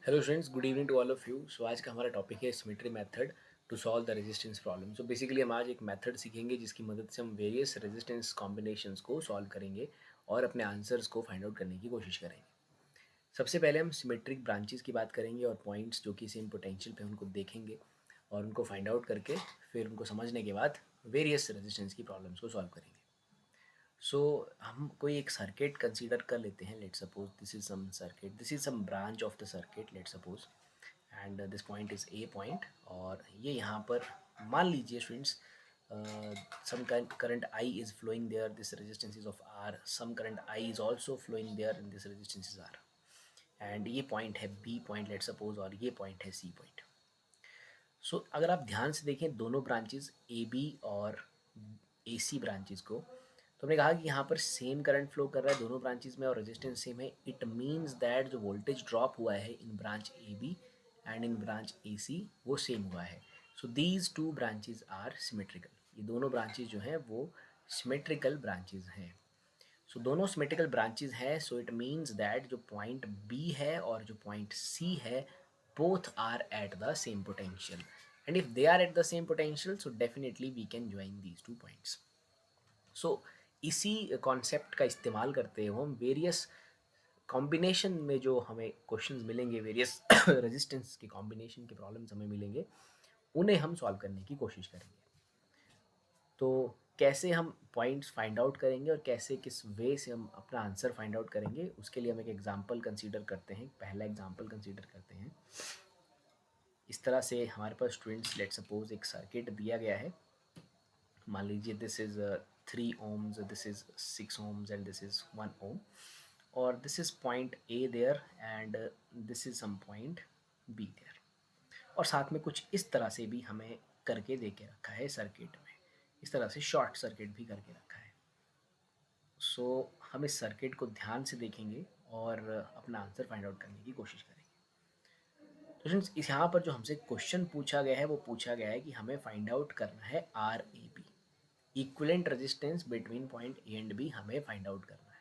Hello students, good evening to all of you. So आज का हमारा टॉपिक है symmetry method to solve the resistance problem. So basically हम आज एक मेथड सीखेंगे जिसकी मदद से हम वेरियस रेजिस्टेंस कॉम्बिनेशंस को सॉल्व करेंगे और अपने आंसर्स को फाइंड आउट करने की कोशिश करेंगे। सबसे पहले हम सिमेट्रिक ब्रांचेस की बात करेंगे और पॉइंट्स जो कि सेम पोटेंशियल पे उनको देखेंगे और उनको फाइंड आउट करके फिर उनको समझने के बाद वेरियस रेजिस्टेंस की प्रॉब्लम्स को सॉल्व करेंगे। सो हम कोई एक सर्किट कंसीडर कर लेते हैं। Let suppose this is some circuit, this is some branch of the circuit, let suppose, and this point is a point. और ये यहाँ पर मान लीजिए students, some current I is flowing there, this resistance is of R, some current I is also flowing there and this resistance is R, and ये point है B point let suppose, और ये पॉइंट है C point. सो अगर आप ध्यान से देखें दोनों ब्रांचेस ए बी और ए सी ब्रांचेस को, तो हमने कहा कि यहाँ पर सेम करंट फ्लो कर रहा है दोनों ब्रांचेस में और रेजिस्टेंस सेम है। इट मीन्स दैट जो वोल्टेज ड्रॉप हुआ है in branch A B and in branch A C वो सेम हुआ है। So these two branches are symmetrical. ये दोनों ब्रांचेज जो हैं वो सिमेट्रिकल ब्रांचेज हैं। सो दोनों सिमेट्रिकल ब्रांचेज हैं। सो इट मीन्स दैट जो पॉइंट बी है और जो पॉइंट सी है both are at the same potential, and if they are at the same potential, so definitely we can join these two points. So इसी concept का इस्तेमाल करते हुए हम वेरियस कॉम्बिनेशन में जो हमें क्वेश्चंस मिलेंगे, वेरियस रेजिस्टेंस के कॉम्बिनेशन के प्रॉब्लम्स हमें मिलेंगे, उन्हें हम सॉल्व करने की कोशिश करेंगे। तो कैसे हम पॉइंट्स फाइंड आउट करेंगे और कैसे किस वे से हम अपना आंसर फाइंड आउट करेंगे, उसके लिए हम एक एग्जांपल कंसीडर करते हैं। पहला एग्जांपल कंसीडर करते हैं। इस तरह से हमारे पास स्टूडेंट्स, लेट सपोज एक सर्किट दिया गया है। मान लीजिए this is 3 ohms, this is 6 ohms and this is 1 ohm, और this is point A there and this is some point B there. और साथ में कुछ इस तरह से भी हमें करके दे के रखा है सर्किट में, इस तरह से शॉर्ट सर्किट भी करके रखा है। सो हम इस सर्किट को ध्यान से देखेंगे और अपना आंसर फाइंड आउट करने की कोशिश करेंगे। तो फ्रेंड्स, इस यहाँ पर जो हमसे क्वेश्चन पूछा गया है वो पूछा गया है कि हमें फाइंड आउट करना है R A B, equivalent resistance between point A and B हमें फाइंड आउट करना है।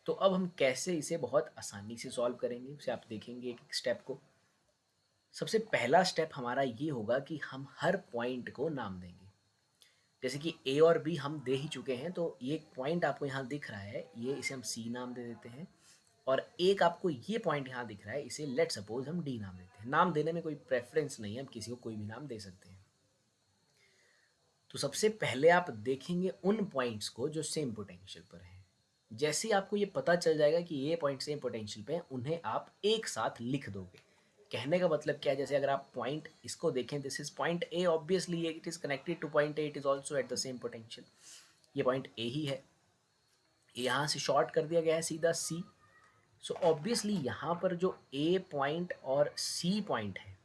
तो अब हम कैसे इसे बहुत आसानी से सॉल्व करेंगे उसे आप देखेंगे एक एक स्टेप को। सबसे पहला स्टेप हमारा ये होगा कि हम हर पॉइंट को नाम देंगे। जैसे कि ए और बी हम दे ही चुके हैं, तो ये एक पॉइंट आपको यहाँ दिख रहा है, ये इसे हम सी नाम दे देते हैं। और एक आपको ये पॉइंट यहाँ दिख रहा है, इसे लेट सपोज हम डी नाम देते हैं। नाम देने में कोई प्रेफरेंस नहीं है, हम किसी को कोई भी नाम दे सकते हैं। तो सबसे पहले आप देखेंगे उन पॉइंट्स को जो सेम पोटेंशियल पर हैं। जैसे ही आपको ये पता चल जाएगा कि ये पॉइंट सेम पोटेंशियल पे हैं, उन्हें आप एक साथ लिख दोगे। कहने का मतलब क्या है, जैसे अगर आप पॉइंट इसको देखें, this is point A, obviously it is connected two point A, it is also eight the same potential. ये पॉइंट ए ही है, यहाँ से शॉर्ट कर दिया गया है सीधा सी। सो ऑब्वियसली यहाँ पर जो ए पॉइंट और सी पॉइंट है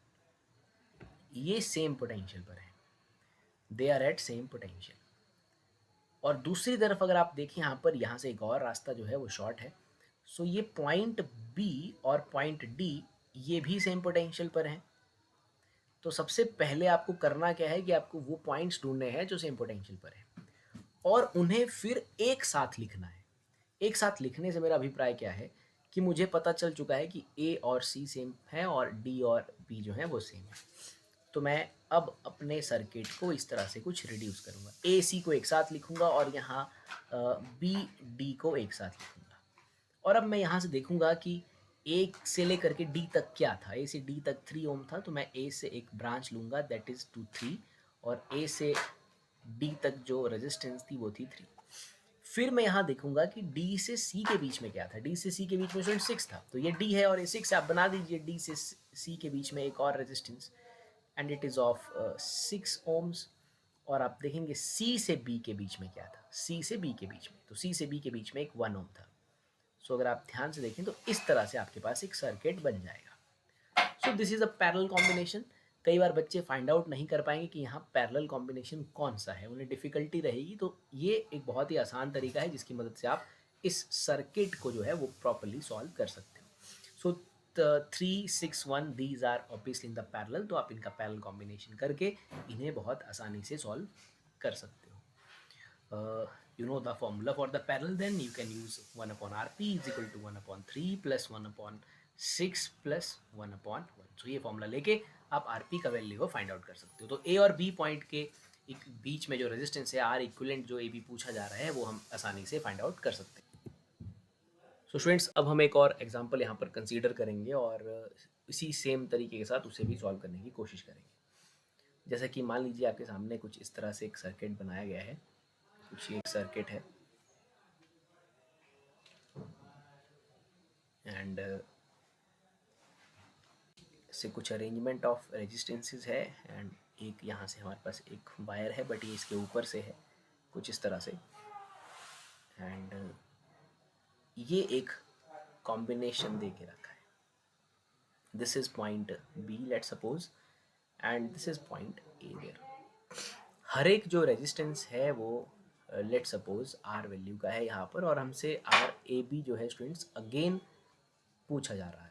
ये सेम पोटेंशियल पर है, they are at same potential. और दूसरी तरफ अगर आप देखें यहाँ पर, यहाँ से एक और रास्ता जो है वो शॉर्ट है। सो ये पॉइंट बी और पॉइंट डी ये भी सेम पोटेंशियल पर हैं। तो सबसे पहले आपको करना क्या है कि आपको वो पॉइंट्स ढूंढने हैं जो सेम पोटेंशियल पर हैं और उन्हें फिर एक साथ लिखना है। एक साथ लिखने से मेरा अभिप्राय क्या है कि मुझे पता चल चुका है कि ए और सी सेम है और डी और बी जो है वो सेम है। तो मैं अब अपने सर्किट को इस तरह से कुछ रिड्यूस करूँगा। ए सी को एक साथ लिखूँगा और यहाँ बी डी को एक साथ लिखूँगा। और अब मैं यहाँ से देखूँगा कि ए से लेकर के डी तक क्या था। ए से डी तक 3 ohm था, तो मैं ए से एक ब्रांच लूँगा, दैट इज़ टू 3, और ए से डी तक जो रेजिस्टेंस थी वो थी 3। फिर मैं यहाँ देखूंगा कि डी से सी के बीच में क्या था। डी से सी के बीच में स्टूडेंट 6 था, तो ये डी है और ये 6 आप बना दीजिए। डी से सी के बीच में एक और resistance and it is of 6 ohms। और आप देखेंगे सी से बी के बीच में क्या था, सी से बी के बीच में, तो सी से बी के बीच में एक 1 ohm था। सो अगर आप ध्यान से देखें तो इस तरह से आपके पास एक सर्किट बन जाएगा। So this is a parallel combination. कई बार बच्चे फाइंड आउट नहीं कर पाएंगे कि यहाँ पैरेलल कॉम्बिनेशन कौन सा है, उन्हें डिफ़िकल्टी रहेगी। तो ये एक बहुत ही आसान तरीका है जिसकी मदद से आप इस सर्किट को जो है वो प्रॉपरली सॉल्व कर सकते हो। So 3 6 1 these are obviously in the parallel, तो आप इनका पैरेलल कॉम्बिनेशन करके इन्हें बहुत आसानी से सॉल्व कर सकते हो। You know the formula for the parallel, then you can use 1 upon rp is equal to 1 upon 3 plus 1 upon 6 plus 1/1। तो ये फॉर्मूला लेके आप आर पी का वैल्यू को फाइंड आउट कर सकते हो। तो ए और बी पॉइंट के एक बीच में जो रेजिस्टेंस है आर इक्विवेलेंट जो ए बी पूछा जा रहा है वो हम आसानी से फाइंड आउट कर सकते हैं। सो स्टूडेंट्स, अब हम एक और एग्जांपल यहाँ पर कंसीडर करेंगे और इसी सेम तरीके के साथ उसे भी सॉल्व करने की कोशिश करेंगे। जैसा कि मान लीजिए आपके सामने कुछ इस तरह से एक सर्किट बनाया गया है, कुछ ये एक सर्किट है एंड से कुछ अरेंजमेंट ऑफ रेजिस्टेंसेस है एंड एक यहाँ से हमारे पास एक वायर है बट ये इसके ऊपर से है कुछ इस तरह से एंड ये एक कॉम्बिनेशन दे के रखा है। This is point B let suppose and this is point A there. हर एक जो रेजिस्टेंस है वो लेट सपोज आर वैल्यू का है यहाँ पर और हमसे आर ए बी जो है स्टूडेंट्स अगेन पूछा जा रहा है।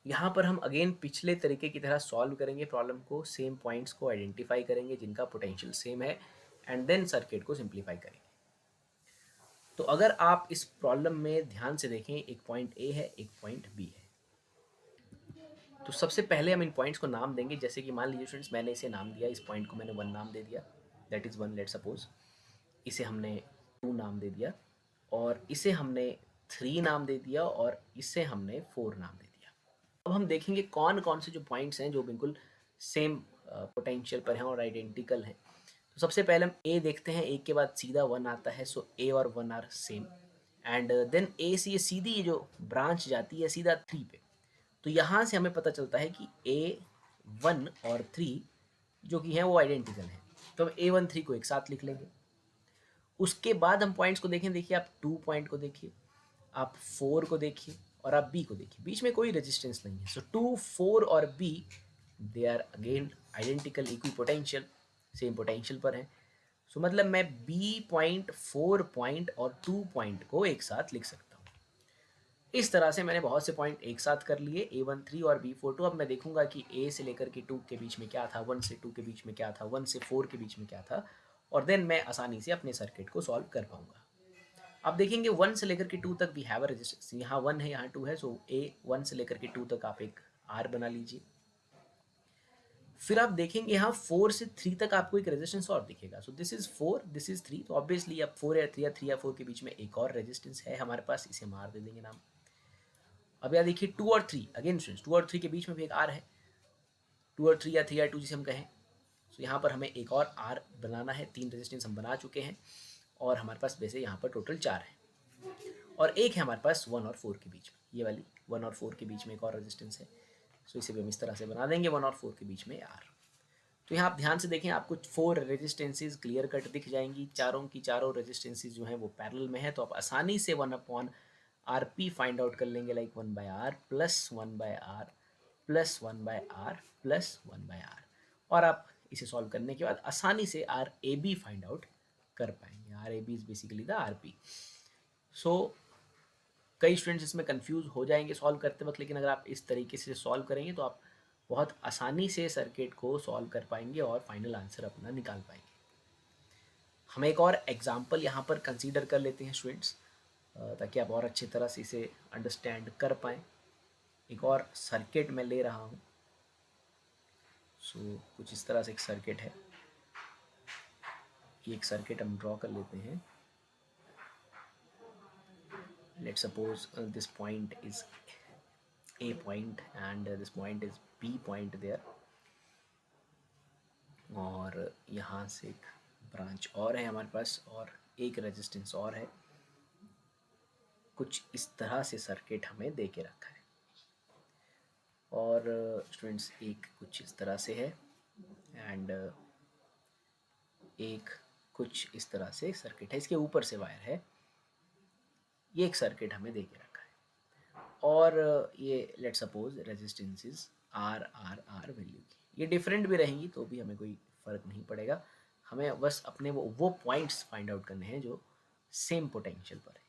यहाँ पर हम अगेन पिछले तरीके की तरह सॉल्व करेंगे प्रॉब्लम को, सेम पॉइंट्स को आइडेंटिफाई करेंगे जिनका पोटेंशियल सेम है एंड देन सर्किट को सिंप्लीफाई करेंगे। तो अगर आप इस प्रॉब्लम में ध्यान से देखें, एक पॉइंट ए है एक पॉइंट बी है। तो सबसे पहले हम इन पॉइंट्स को नाम देंगे। जैसे कि मान लीजिए स्टूडेंट्स मैंने इसे नाम दिया, इस पॉइंट को मैंने 1 नाम दे दिया, दैट इज़ 1 लेट सपोज। इसे हमने 2 नाम दे दिया और इसे हमने 3 नाम दे दिया और इसे हमने 4 नाम दे दिया। अब हम देखेंगे कौन कौन से जो पॉइंट्स हैं जो बिल्कुल सेम पोटेंशियल पर हैं और आइडेंटिकल हैं। तो सबसे पहले हम ए देखते हैं, ए के बाद सीधा 1 आता है, सो ए और 1 आर सेम एंड देन ए से ये सीधी ये जो ब्रांच जाती है सीधा 3 पे। तो यहाँ से हमें पता चलता है कि ए 1 और 3 जो कि हैं वो आइडेंटिकल हैं। तो हम ए 1 3 को एक साथ लिख लेंगे। उसके बाद हम पॉइंट्स को देखें, देखिए आप 2 पॉइंट को देखिए, आप 4 को देखिए और आप बी को देखिए, बीच में कोई रेजिस्टेंस नहीं है। सो 2 4 और B they are again identical, equipotential, same potential पर हैं। सो मतलब मैं बी पॉइंट 4 पॉइंट और 2 पॉइंट को एक साथ लिख सकता हूँ। इस तरह से मैंने बहुत से पॉइंट एक साथ कर लिए, A13 और B42। अब मैं देखूंगा कि A से लेकर के 2 के बीच में क्या था, 1 से 2 के बीच में क्या था, 1 से 4 के बीच में क्या था और देन मैं आसानी से अपने सर्किट को सॉल्व कर पाऊंगा। अब देखेंगे 1 से लेकर के 2 तक वी हैव अ रेजिस्टेंस, यहाँ 1 है यहाँ 2 है, सो A 1 से लेकर के 2 तक आप एक R बना लीजिए। फिर आप देखेंगे यहाँ 4 से 3 तक आपको एक रेजिस्टेंस और दिखेगा। So this is 4 this is 3, तो ऑब्वियसली अब 4 या 3 या 3 या 4 के बीच में एक और रेजिस्टेंस है हमारे पास, इसे हम R दे देंगे नाम। अब यहाँ देखिए 2 और 3, अगेन स्टूडेंट्स 2 और 3 के बीच में भी एक R है, 2 और 3 या 3 या 2 जिसे हम कहें। तो यहाँ पर हमें एक और R बनाना है, 3 रेजिस्टेंस हम बना चुके हैं और हमारे पास वैसे यहाँ पर टोटल 4 है और एक है हमारे पास 1 और 4 के बीच में, ये वाली 1 और 4 के बीच में एक और रेजिस्टेंस है। सो इसे भी हम इस तरह से बना देंगे, 1 और 4 के बीच में R। तो यहाँ आप ध्यान से देखें, आपको 4 रेजिस्टेंसेज क्लियर कट दिख जाएंगी, चारों की चारों रेजिस्टेंसेज जो हैं वो पैरेलल में है। तो आप आसानी से 1/RP फाइंड आउट कर लेंगे, like 1/R plus 1/R plus 1/R plus 1/R, और आप इसे सॉल्व करने के बाद आसानी से RAB फाइंड आउट कर पाएंगे। RAB is basically the RP। सो कई स्टूडेंट्स इसमें कंफ्यूज हो जाएंगे सॉल्व करते वक्त, लेकिन अगर आप इस तरीके से सॉल्व करेंगे तो आप बहुत आसानी से सर्किट को सॉल्व कर पाएंगे और फाइनल आंसर अपना निकाल पाएंगे। हम एक और एग्जांपल यहाँ पर कंसीडर कर लेते हैं स्टूडेंट्स, ताकि आप और अच्छी तरह से इसे अंडरस्टैंड कर पाएँ। एक और सर्किट मैं ले रहा हूँ। सो कुछ इस तरह से एक सर्किट है, ये एक सर्किट हम ड्रॉ कर लेते हैं। Let's suppose this point is A point and this point is B point there, और यहाँ से एक ब्रांच और है हमारे पास और एक रेजिस्टेंस और है। कुछ इस तरह से सर्किट हमें दे के रखा है और स्टूडेंट्स एक कुछ इस तरह से है एंड एक कुछ इस तरह से सर्किट है, इसके ऊपर से वायर है। ये एक सर्किट हमें दे के रखा है और ये let suppose resistances R R R value की, ये डिफरेंट भी रहेंगी तो भी हमें कोई फ़र्क नहीं पड़ेगा। हमें बस अपने वो पॉइंट्स फाइंड आउट करने हैं जो सेम पोटेंशियल पर है,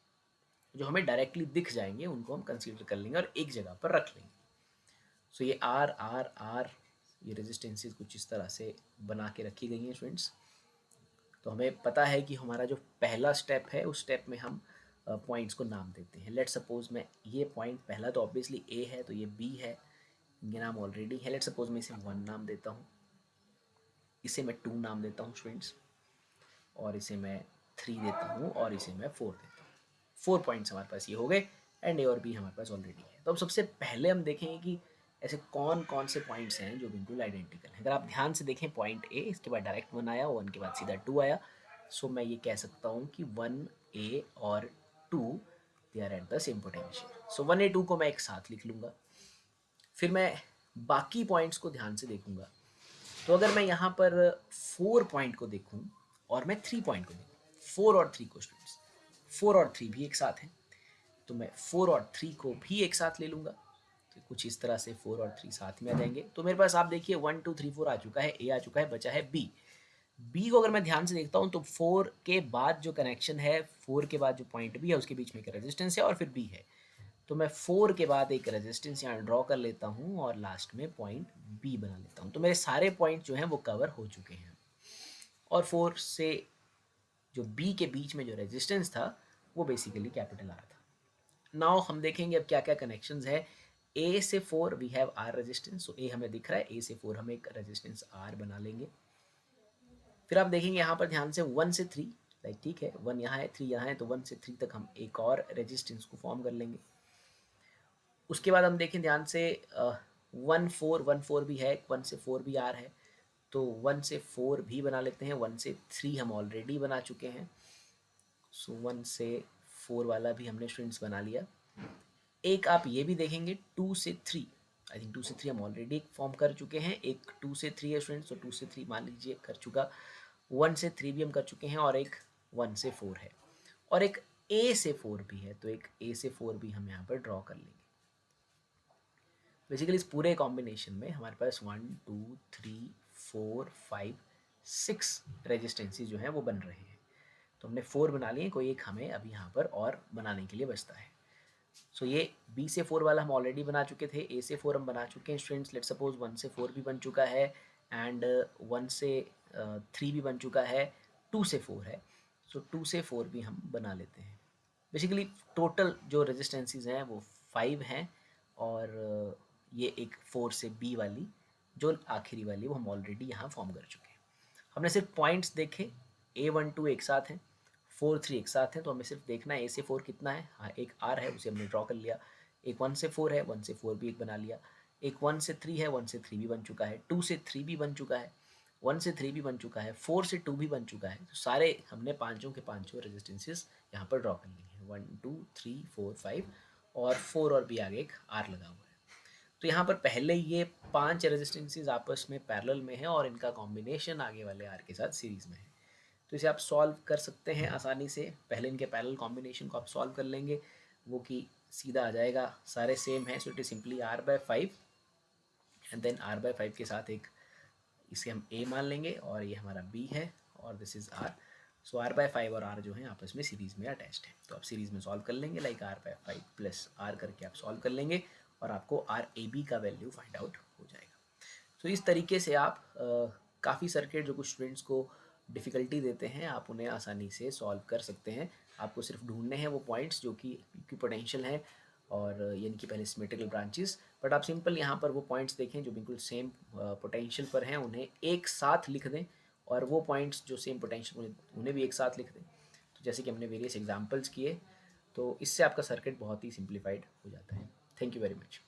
जो हमें डायरेक्टली दिख जाएंगे उनको हम कंसीडर कर लेंगे और एक जगह पर रख लेंगे। सो ये आर आर आर ये रेजिस्टेंसेस कुछ इस तरह से बना के रखी गई हैं स्टूडेंट्स। तो हमें पता है कि हमारा जो पहला स्टेप है उस स्टेप में हम पॉइंट्स को नाम देते हैं। लेट्स सपोज मैं ये पॉइंट पहला तो ऑब्वियसली ए है, तो ये बी है, ये नाम ऑलरेडी है। लेट्स सपोज मैं इसे 1 नाम देता हूँ, इसे मैं 2 नाम देता हूँ स्टूडेंट्स, और इसे मैं 3 देता हूँ, और इसे मैं 4 देता हूँ। 4 पॉइंट्स हमारे पास ये हो गए, एंड ए और बी हमारे पास ऑलरेडी है। तो अब सबसे पहले हम देखेंगे कि ऐसे कौन कौन से पॉइंट्स हैं जो बिल्कुल आइडेंटिकल हैं। अगर आप ध्यान से देखें, पॉइंट ए, इसके बाद डायरेक्ट 1 आया, 1 के बाद सीधा 2 आया। सो मैं ये कह सकता हूँ कि 1A और 2 they are at the same potential. So 1A 2 को मैं एक साथ लिख लूँगा। फिर मैं बाकी पॉइंट्स को ध्यान से देखूँगा। तो अगर मैं यहाँ पर 4 पॉइंट को देखूँ और मैं 3 पॉइंट को देखूँ, 4 और 3 को स्टूडेंट्स, 4 और 3 भी एक साथ हैं, तो मैं 4 और 3 को भी एक साथ ले लूँगा। तो कुछ इस तरह से 4 और 3 साथ में आ जाएंगे। तो मेरे पास आप देखिए 1 2 3 4 आ चुका है, ए आ चुका है, बचा है बी। बी को अगर मैं ध्यान से देखता हूँ तो 4 के बाद जो कनेक्शन है, 4 के बाद जो पॉइंट बी है उसके बीच में एक रेजिस्टेंस है और फिर बी है। तो मैं 4 के बाद एक रेजिस्टेंस यहाँ ड्रॉ कर लेता हूँ और लास्ट में पॉइंट बी बना लेता हूँ। तो मेरे सारे पॉइंट जो हैं वो कवर हो चुके हैं। और 4 से जो बी के बीच में जो रेजिस्टेंस था वो बेसिकली कैपिटल आर था। नाउ हम देखेंगे अब क्या क्या कनेक्शंस है। ए से 4 वी हैव आर रेजिस्टेंस, सो ए हमें दिख रहा है, ए से 4 हम एक रेजिस्टेंस आर बना लेंगे। फिर आप देखेंगे यहाँ पर ध्यान से 1 से 3, लाइक ठीक है, 1 यहाँ है, 3 यहाँ है, तो 1 से 3 तक हम एक और रेजिस्टेंस को फॉर्म कर लेंगे। उसके बाद हम देखें ध्यान से 1 4 भी है, 1 से 4 भी आर है, तो 1 से 4 भी बना लेते हैं। 1 से 3 हम ऑलरेडी बना चुके हैं, सो 1 से 4 वाला भी हमने स्टूडेंट्स बना लिया। एक आप ये भी देखेंगे 2 से 3, आई थिंक 2 से 3 हम ऑलरेडी फॉर्म कर चुके हैं। एक 2 से 3 है स्टूडेंट्स, तो 2 से 3 मान लीजिए कर चुका। 1 से 3 भी हम कर चुके हैं, और एक 1 से 4 है, और एक ए से 4 भी है, तो एक ए से 4 भी हम यहाँ पर ड्रॉ कर लेंगे। बेसिकली इस पूरे कॉम्बिनेशन में हमारे पास 1 2 3 4 5 6 रेजिस्टेंसी जो हैं वो बन रहे हैं। तो हमने 4 बना लिए, कोई एक हमें अभी यहाँ पर और बनाने के लिए बचता है। सो ये बी से 4 वाला हम ऑलरेडी बना चुके थे, ए से 4 हम बना चुके हैं स्टूडेंट्स। लेट सपोज 1 से 4 भी बन चुका है, एंड 1 से 3 भी बन चुका है, 2 से 4 है, सो 2 से 4 भी हम बना लेते हैं। बेसिकली टोटल जो रेजिस्टेंसीज हैं वो 5 हैं, और ये एक 4 से बी वाली जो आखिरी वाली वो हम ऑलरेडी यहाँ फॉर्म कर चुके हैं। हमने सिर्फ पॉइंट्स देखे, A1 2 एक साथ हैं, 4 3 एक साथ हैं, तो हमें सिर्फ देखना है ए से 4 कितना है। हाँ, एक आर है, उसे हमने ड्रॉ कर लिया। एक 1 से 4 है, 1 से 4 भी एक बना लिया। एक 1 से 3 है, 1 से 3 भी बन चुका है, 2 से 3 भी बन चुका है, 1 से 3 भी बन चुका है, 4 से 2 भी बन चुका है। तो सारे हमने पाँचों के पाँचों रेजिस्टेंसेस यहाँ पर ड्रॉ कर लिए हैं, 1 2 3 4 5, और 4 और भी आगे एक आर लगा हुआ है। तो यहाँ पर पहले ये 5 रेजिस्टेंसेस आपस में पैरेलल में हैं, और इनका कॉम्बिनेशन आगे वाले आर के साथ सीरीज में है। तो इसे आप सॉल्व कर सकते हैं आसानी से। पहले इनके पैरेलल कॉम्बिनेशन को आप सॉल्व कर लेंगे, वो कि सीधा आ जाएगा, सारे सेम हैं, so it is simply r/5, and then r/5 के साथ एक इसे हम a मान लेंगे, और ये हमारा b है, और this is r। So r/5 और r जो है आपस में सीरीज में अटैच्ड है, तो आप सीरीज में सॉल्व कर लेंगे, लाइक r/5 प्लस r करके आप सॉल्व कर लेंगे, और आपको RAB का वैल्यू फाइंड आउट हो जाएगा। तो इस तरीके से आप काफ़ी सर्किट जो कुछ स्टूडेंट्स को डिफ़िकल्टी देते हैं, आप उन्हें आसानी से सॉल्व कर सकते हैं। आपको सिर्फ ढूंढने हैं वो पॉइंट्स जो कि इक्विपोटेंशियल हैं, और यानी कि पहले सिमेट्रिकल ब्रांचेस। बट आप सिंपल यहाँ पर वो पॉइंट्स देखें जो बिल्कुल सेम पोटेंशियल पर हैं, उन्हें एक साथ लिख दें, और वो पॉइंट्स जो सेम पोटेंशियल उन्हें भी एक साथ लिख दें। तो जैसे कि हमने वेरियस एग्जाम्पल्स किए, तो इससे आपका सर्किट बहुत ही सिंप्लीफाइड हो जाता है। Thank you very much.